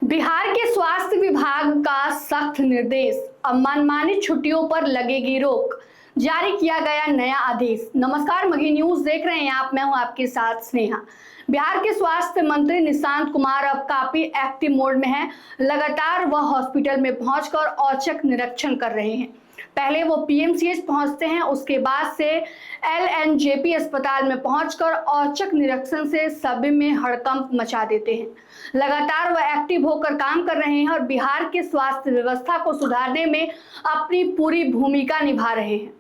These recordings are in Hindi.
बिहार के स्वास्थ्य विभाग का सख्त निर्देश, अब मनमानी छुट्टियों पर लगेगी रोक। जारी किया गया नया आदेश। नमस्कार, मघी न्यूज देख रहे हैं आप। मैं हूं आपके साथ स्नेहा। बिहार के स्वास्थ्य मंत्री निशांत कुमार अब काफी एक्टिव मोड में हैं। लगातार वह हॉस्पिटल में पहुंचकर औचक निरीक्षण कर रहे हैं। पहले वो पीएमसीएच पहुंचते हैं, उसके बाद से एलएनजेपी अस्पताल में पहुंचकर औचक निरीक्षण से सभी में हड़कंप मचा देते हैं। लगातार वह एक्टिव होकर काम कर रहे हैं और बिहार के स्वास्थ्य व्यवस्था को सुधारने में अपनी पूरी भूमिका निभा रहे हैं।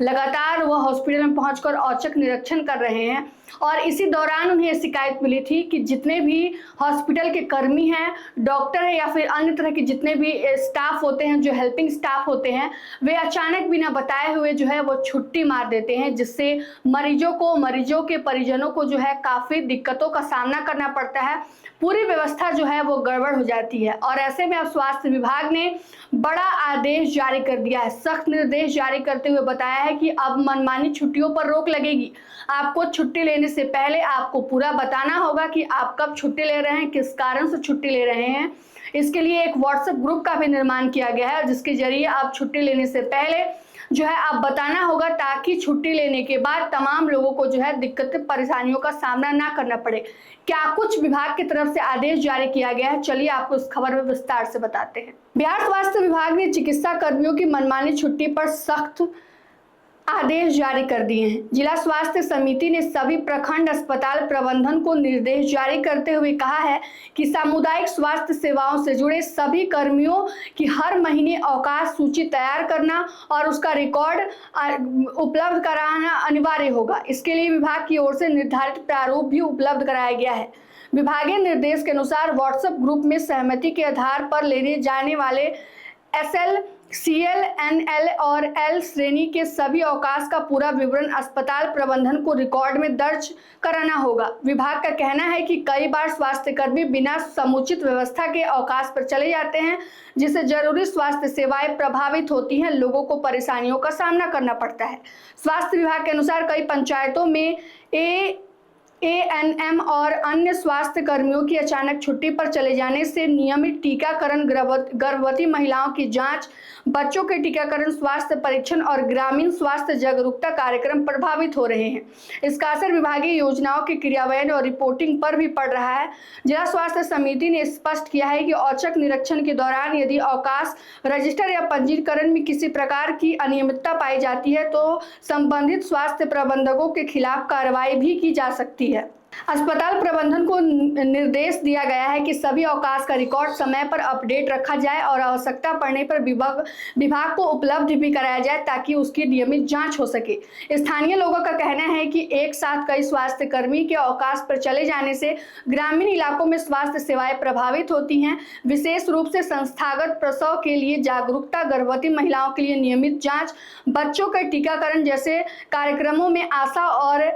लगातार वह हॉस्पिटल में पहुंचकर औचक निरीक्षण कर रहे हैं और इसी दौरान उन्हें शिकायत मिली थी कि जितने भी हॉस्पिटल के कर्मी हैं, डॉक्टर है या फिर अन्य तरह के जितने भी स्टाफ होते हैं, जो हेल्पिंग स्टाफ होते हैं, वे अचानक बिना बताए हुए जो है वो छुट्टी मार देते हैं, जिससे मरीजों के परिजनों को जो है काफ़ी दिक्कतों का सामना करना पड़ता है। पूरी व्यवस्था जो है वो गड़बड़ हो जाती है और ऐसे में अब स्वास्थ्य विभाग ने बड़ा आदेश जारी कर दिया है। सख्त निर्देश जारी करते हुए बताया है कि अब मनमानी छुट्टियों पर रोक लगेगी। आपको छुट्टी लेने से पहले आपको पूरा बताना होगा कि आप कब छुट्टी ले रहे हैं, किस कारण से छुट्टी ले रहे हैं। इसके लिए एक व्हाट्सएप ग्रुप का भी निर्माण किया गया है, जिसके जरिए आप छुट्टी लेने से पहले जो है आप बताना होगा, ताकि छुट्टी लेने के बाद तमाम लोगों को जो है दिक्कत परेशानियों का सामना ना करना पड़े। क्या कुछ विभाग की तरफ से आदेश जारी किया गया है, चलिए आपको इस खबर में विस्तार से बताते हैं। बिहार स्वास्थ्य विभाग ने चिकित्सा कर्मियों की मनमानी छुट्टी पर सख्त आदेश जारी कर दिए हैं। जिला स्वास्थ्य समिति ने सभी प्रखंड अस्पताल प्रबंधन को निर्देश जारी करते हुए कहा है कि सामुदायिक स्वास्थ्य सेवाओं से जुड़े सभी कर्मियों की हर महीने अवकाश सूची तैयार करना और उसका रिकॉर्ड उपलब्ध कराना अनिवार्य होगा। इसके लिए विभाग की ओर से निर्धारित प्रारूप भी उपलब्ध कराया गया है। विभागीय निर्देश के अनुसार व्हाट्सएप ग्रुप में सहमति के आधार पर लेने जाने वाले SL, CL, NL और L श्रेणी के सभी अवकाश का पूरा विवरण अस्पताल प्रबंधन को रिकॉर्ड में दर्ज कराना होगा। विभाग का कहना है कि कई बार स्वास्थ्यकर्मी बिना समुचित व्यवस्था के अवकाश पर चले जाते हैं, जिससे जरूरी स्वास्थ्य सेवाएं प्रभावित होती हैं, लोगों को परेशानियों का सामना करना पड़ता है। स्वास्थ्य विभाग के अनुसार कई पंचायतों में ANM और अन्य स्वास्थ्य कर्मियों की अचानक छुट्टी पर चले जाने से नियमित टीकाकरण, गर्भवती महिलाओं की जांच, बच्चों के टीकाकरण, स्वास्थ्य परीक्षण और ग्रामीण स्वास्थ्य जागरूकता कार्यक्रम प्रभावित हो रहे हैं। इसका असर विभागीय योजनाओं के क्रियान्वयन और रिपोर्टिंग पर भी पड़ रहा है। जिला स्वास्थ्य समिति ने स्पष्ट किया है कि औचक निरीक्षण के दौरान यदि अवकाश रजिस्टर या पंजीकरण में किसी प्रकार की अनियमितता पाई जाती है तो संबंधित स्वास्थ्य प्रबंधकों के खिलाफ कार्रवाई भी की जा सकती है। अस्पताल प्रबंधन को निर्देश दिया गया है कि सभी अवकाश का रिकॉर्ड समय पर अपडेट रखा जाए और आवश्यकता पड़ने पर विभाग को उपलब्ध भी कराया जाए, ताकि उसकी नियमित जांच हो सके। स्थानीय लोगों का कहना है कि एक साथ कई स्वास्थ्य कर्मी के अवकाश पर चले जाने से ग्रामीण इलाकों में स्वास्थ्य सेवाएं प्रभावित होती हैं। विशेष रूप से संस्थागत प्रसव के लिए जागरूकता, गर्भवती महिलाओं के लिए नियमित जाँच, बच्चों का टीकाकरण जैसे कार्यक्रमों में आशा और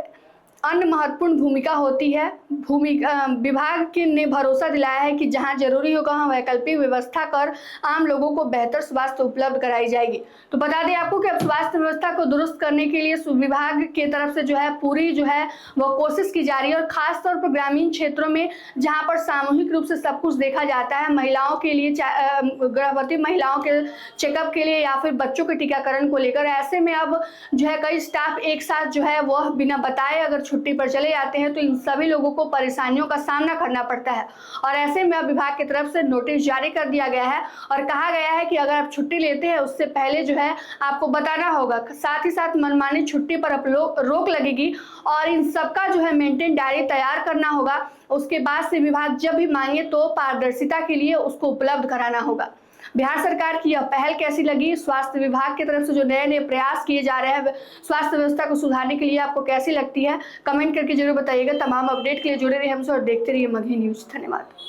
अन्य महत्वपूर्ण भूमिका होती है। विभाग ने भरोसा दिलाया है कि जहां जरूरी होगा वहां वैकल्पिक व्यवस्था कर आम लोगों को बेहतर स्वास्थ्य उपलब्ध कराई जाएगी। तो बता दें आपको कि अब स्वास्थ्य व्यवस्था को दुरुस्त करने के लिए विभाग की तरफ से जो है पूरी जो है वो कोशिश की जा रही है और खास तौर पर ग्रामीण क्षेत्रों में जहां पर सामूहिक रूप से सब कुछ देखा जाता है, महिलाओं के लिए, गर्भवती महिलाओं के चेकअप के लिए या फिर बच्चों के टीकाकरण को लेकर, ऐसे में अब जो है कई स्टाफ एक साथ जो है वह बिना बताए अगर छुट्टी पर चले जाते हैं तो इन सभी लोगों को परेशानियों का सामना करना पड़ता है। और ऐसे में अब विभाग की तरफ से नोटिस जारी कर दिया गया है और कहा गया है कि अगर आप छुट्टी लेते हैं उससे पहले जो है आपको बताना होगा। साथ ही साथ मनमानी छुट्टी पर अब रोक लगेगी और इन सबका जो है मेंटेन डायरी तैयार करना होगा। उसके बाद से विभाग जब भी मांगे तो पारदर्शिता के लिए उसको उपलब्ध कराना होगा। बिहार सरकार की यह पहल कैसी लगी? स्वास्थ्य विभाग की तरफ से जो नए नए प्रयास किए जा रहे हैं स्वास्थ्य व्यवस्था को सुधारने के लिए, आपको कैसी लगती है? कमेंट करके जरूर बताइएगा। तमाम अपडेट के लिए जुड़े रहिए हमसे और देखते रहिए मघी न्यूज। धन्यवाद।